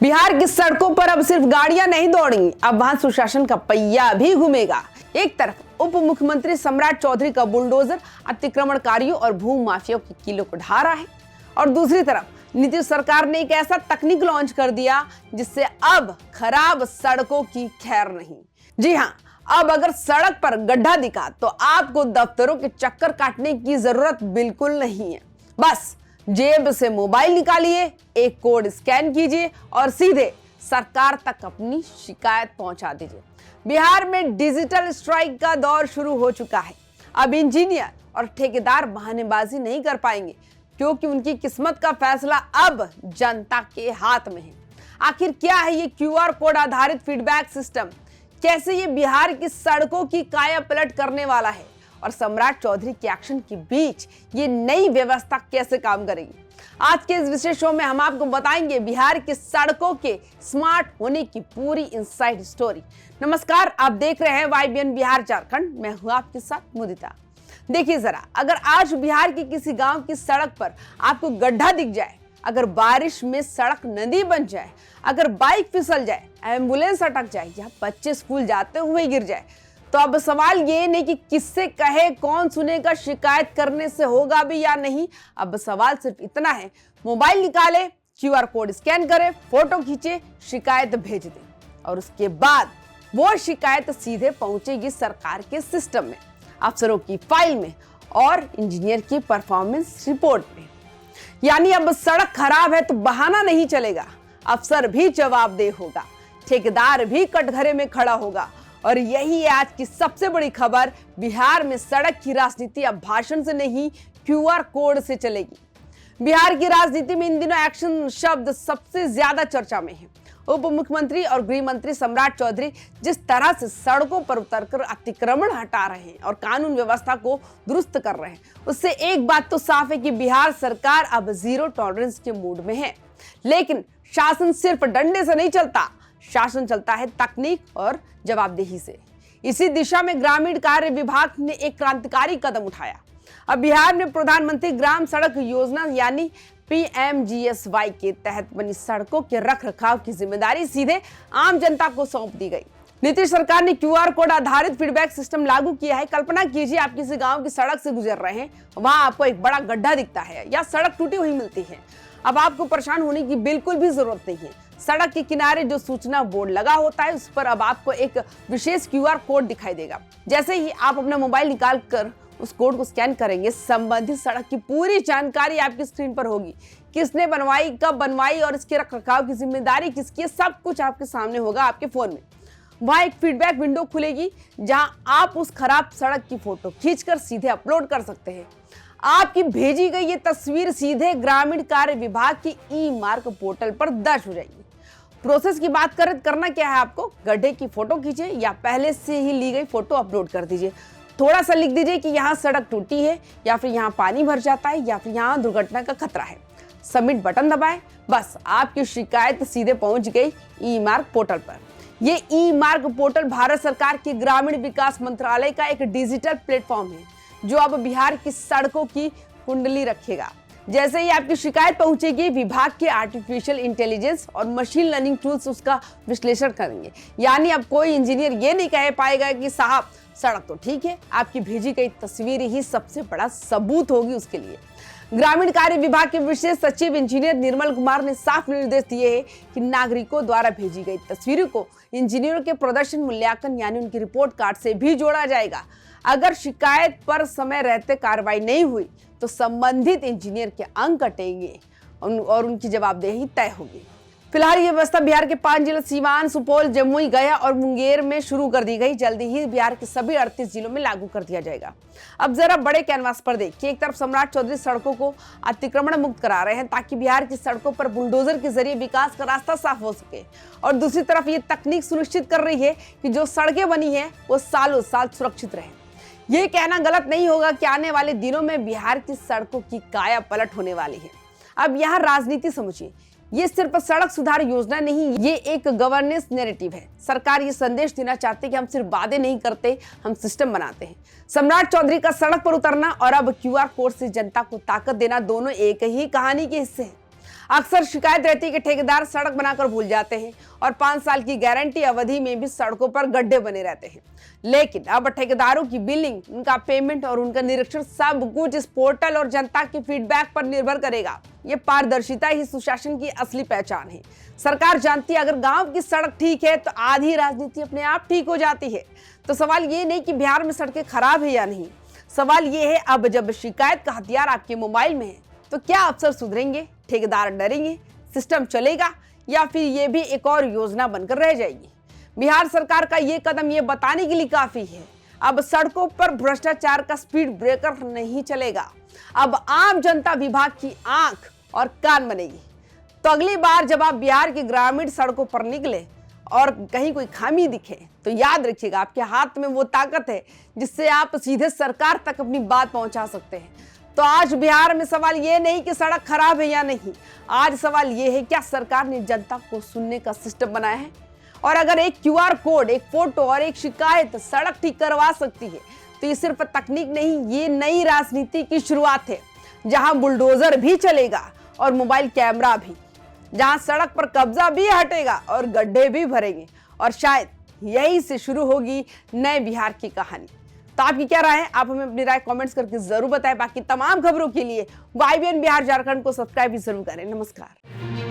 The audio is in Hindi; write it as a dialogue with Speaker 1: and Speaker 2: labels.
Speaker 1: बिहार की सड़कों पर अब सिर्फ गाड़ियां नहीं दौड़ेंगी, अब वहां सुशासन का पहिया भी घूमेगा। एक तरफ उप मुख्यमंत्री सम्राट चौधरी का बुलडोजर अतिक्रमणकारियों और भू माफियाओं की कीलों को ढा रहा है, और दूसरी तरफ नीतीश सरकार ने एक ऐसा तकनीक लॉन्च कर दिया जिससे अब खराब सड़कों की खैर नहीं। जी हाँ, अब अगर सड़क पर गड्ढा दिखा तो आपको दफ्तरों के चक्कर काटने की जरूरत बिल्कुल नहीं है। बस जेब से मोबाइल निकालिए, एक कोड स्कैन कीजिए और सीधे सरकार तक अपनी शिकायत पहुंचा दीजिए। बिहार में डिजिटल स्ट्राइक का दौर शुरू हो चुका है। अब इंजीनियर और ठेकेदार बहानेबाजी नहीं कर पाएंगे, क्योंकि उनकी किस्मत का फैसला अब जनता के हाथ में है। आखिर क्या है ये क्यूआर कोड आधारित फीडबैक सिस्टम? कैसे ये बिहार की सड़कों की काया पलट करने वाला है? और सम्राट चौधरी के एक्शन के बीच ये नई व्यवस्था कैसे काम करेगी? आज के इस विशेष शो में हम आपको बताएंगे बिहार की सड़कों के स्मार्ट होने की पूरी इनसाइड स्टोरी। नमस्कार, आप देख रहे हैं YBN बिहार झारखंड। मैं हूं आपके साथ मुदिता। देखिए जरा, अगर आज बिहार के किसी गांव की सड़क पर आपको गड्ढा दिख जाए, अगर बारिश में सड़क नदी बन जाए, अगर बाइक फिसल जाए, एम्बुलेंस अटक जाए या बच्चे स्कूल जाते हुए गिर जाए, तो अब सवाल ये नहीं कि किससे कहे, कौन सुनेगा, शिकायत करने से होगा भी या नहीं। अब सवाल सिर्फ इतना है, मोबाइल निकाले, क्यूआर कोड स्कैन करे, फोटो खींचे, शिकायत भेज दे, और उसके बाद वो शिकायत सीधे पहुंचेगी सरकार के सिस्टम में, अफसरों की फाइल में और इंजीनियर की परफॉर्मेंस रिपोर्ट में। यानी अब सड़क खराब है तो बहाना नहीं चलेगा, अफसर भी जवाबदेह होगा, ठेकेदार भी कटघरे में खड़ा होगा। और यही है आज की सबसे बड़ी खबर, बिहार में सड़क की राजनीति अब भाषण से नहीं, क्यूआर कोड से चलेगी। बिहार की राजनीति में इन दिनों एक्शन शब्द सबसे ज्यादा चर्चा में है। उप मुख्यमंत्री और गृह मंत्री सम्राट चौधरी जिस तरह से सड़कों पर उतरकर अतिक्रमण हटा रहे हैं और कानून व्यवस्था को दुरुस्त कर रहे हैं, उससे एक बात तो साफ है कि बिहार सरकार अब जीरो टॉलरेंस के मूड में है। लेकिन शासन सिर्फ डंडे से नहीं चलता, शासन चलता है तकनीक और जवाबदेही से। इसी दिशा में ग्रामीण कार्य विभाग ने एक क्रांतिकारी कदम उठाया। अब बिहार में प्रधानमंत्री ग्राम सड़क योजना यानी PMGSY के तहत बनी सड़कों के रखरखाव की जिम्मेदारी सीधे आम जनता को सौंप दी गई। नीतीश सरकार ने क्यूआर कोड आधारित फीडबैक सिस्टम लागू किया है। कल्पना कीजिए, आप किसी गांव की सड़क से गुजर रहे हैं, वहां आपको एक बड़ा गड्ढा दिखता है या सड़क टूटी हुई मिलती है। अब आपको परेशान होने की बिल्कुल भी जरूरत नहीं है। सड़क के किनारे जो सूचना बोर्ड लगा होता है, उस पर अब आपको एक विशेष क्यूआर कोड दिखाई देगा। जैसे ही आप अपना मोबाइल निकाल कर उस कोड को स्कैन करेंगे, संबंधित सड़क की पूरी जानकारी आपकी स्क्रीन पर होगी। किसने बनवाई, कब बनवाई और इसके रखरखाव की जिम्मेदारी किसकी है, सब कुछ आपके सामने होगा आपके फोन में। वहां एक फीडबैक विंडो खुलेगी जहां आप उस खराब सड़क की फोटो खींचकर सीधे अपलोड कर सकते हैं। आपकी भेजी गई ये तस्वीर सीधे ग्रामीण कार्य विभाग की ई-मार्क पोर्टल पर दर्ज हो जाएगी। प्रोसेस की बात करना क्या है, आपको गड्ढे की फोटो खींचे या पहले से ही ली गई फोटो अपलोड कर दीजिए। थोड़ा सा लिख दीजिए कि यहाँ सड़क टूटी है, या फिर यहाँ पानी भर जाता है, या फिर यहाँ दुर्घटना का खतरा है। सबमिट बटन दबाएं, बस आपकी शिकायत सीधे पहुंच गई ई-मार्क पोर्टल पर। ये ई-मार्क पोर्टल भारत सरकार के ग्रामीण विकास मंत्रालय का एक डिजिटल प्लेटफॉर्म है, जो अब बिहार की सड़कों की कुंडली रखेगा। जैसे ही आपकी शिकायत पहुंचेगी, विभाग के आर्टिफिशियल इंटेलिजेंस और मशीन लर्निंग टूल्स उसका विश्लेषण करेंगे। यानी अब कोई इंजीनियर ये नहीं कह पाएगा कि साहब सड़क तो ठीक है, आपकी भेजी गई तस्वीर ही सबसे बड़ा सबूत होगी उसके लिए। ग्रामीण कार्य विभाग के विशेष सचिव इंजीनियर निर्मल कुमार ने साफ निर्देश दिए हैं कि नागरिकों द्वारा भेजी गई तस्वीरों को इंजीनियरों के प्रदर्शन मूल्यांकन यानी उनकी रिपोर्ट कार्ड से भी जोड़ा जाएगा। अगर शिकायत पर समय रहते कार्रवाई नहीं हुई तो संबंधित इंजीनियर के अंक कटेंगे और उनकी जवाबदेही तय होगी। फिलहाल ये व्यवस्था बिहार के 5 जिले सीवान, सुपौल, जमुई, गया और मुंगेर में शुरू कर दी गई। जल्दी ही बिहार के सभी 38 जिलों में लागू कर दिया जाएगा। अब जरा बड़े कैनवास पर देखिए। एक तरफ सम्राट चौधरी सड़कों को अतिक्रमण मुक्त करा रहे हैं ताकि बिहार की सड़कों पर बुलडोजर के जरिए विकास का रास्ता साफ हो सके, और दूसरी तरफ ये तकनीक सुनिश्चित कर रही है कि जो सड़कें बनी है वो सालों साल सुरक्षित रहे। ये कहना गलत नहीं होगा कि आने वाले दिनों में बिहार की सड़कों की काया पलट होने वाली है। अब यहाँ राजनीति समझिए, ये सिर्फ सड़क सुधार योजना नहीं, ये एक गवर्नेंस नैरेटिव है। सरकार ये संदेश देना चाहती है कि हम सिर्फ वादे नहीं करते, हम सिस्टम बनाते हैं। सम्राट चौधरी का सड़क पर उतरना और अब क्यूआर कोड से जनता को ताकत देना, दोनों एक ही कहानी के हिस्से हैं। अक्सर शिकायत रहती है कि ठेकेदार सड़क बनाकर भूल जाते हैं और 5 साल की गारंटी अवधि में भी सड़कों पर गड्ढे बने रहते हैं। लेकिन अब ठेकेदारों की बिलिंग, उनका पेमेंट और उनका निरीक्षण सब कुछ इस पोर्टल और जनता के फीडबैक पर निर्भर करेगा। ये पारदर्शिता ही सुशासन की असली पहचान है। सरकार जानती है अगर गांव की सड़क ठीक है तो आधी राजनीति अपने आप ठीक हो जाती है। तो सवाल ये नहीं कि बिहार में सड़कें खराब है या नहीं, सवाल ये है अब जब शिकायत का हथियार आपके मोबाइल में है तो क्या अफसर सुधरेंगे, ठेकेदार डरेंगे, सिस्टम चलेगा या फिर ये भी एक और योजना बनकर रह जाएगी। बिहार सरकार का ये कदम ये बताने के लिए काफी है अब सड़कों पर भ्रष्टाचार का स्पीड ब्रेकर नहीं चलेगा। अब आम जनता विभाग की आंख और कान बनेगी। तो अगली बार जब आप बिहार की ग्रामीण सड़कों पर निकले और कहीं कोई खामी दिखे तो याद रखिएगा आपके हाथ में वो ताकत है जिससे आप सीधे सरकार तक अपनी बात पहुंचा सकते हैं। तो आज बिहार में सवाल ये नहीं कि सड़क खराब है या नहीं, आज सवाल ये है क्या सरकार ने जनता को सुनने का सिस्टम बनाया है। और अगर एक QR कोड, एक फोटो और एक शिकायत सड़क ठीक करवा सकती है तो ये सिर्फ तकनीक नहीं, ये नई राजनीति की शुरुआत है जहां बुलडोजर भी चलेगा और मोबाइल कैमरा भी, जहां सड़क पर कब्जा भी हटेगा और गड्ढे भी भरेंगे। और शायद यही से शुरू होगी नए बिहार की कहानी। तो आपकी क्या राय है, आप हमें अपनी राय कमेंट्स करके जरूर बताएं। बाकी तमाम खबरों के लिए YBN बिहार झारखंड को सब्सक्राइब भी जरूर करें। नमस्कार।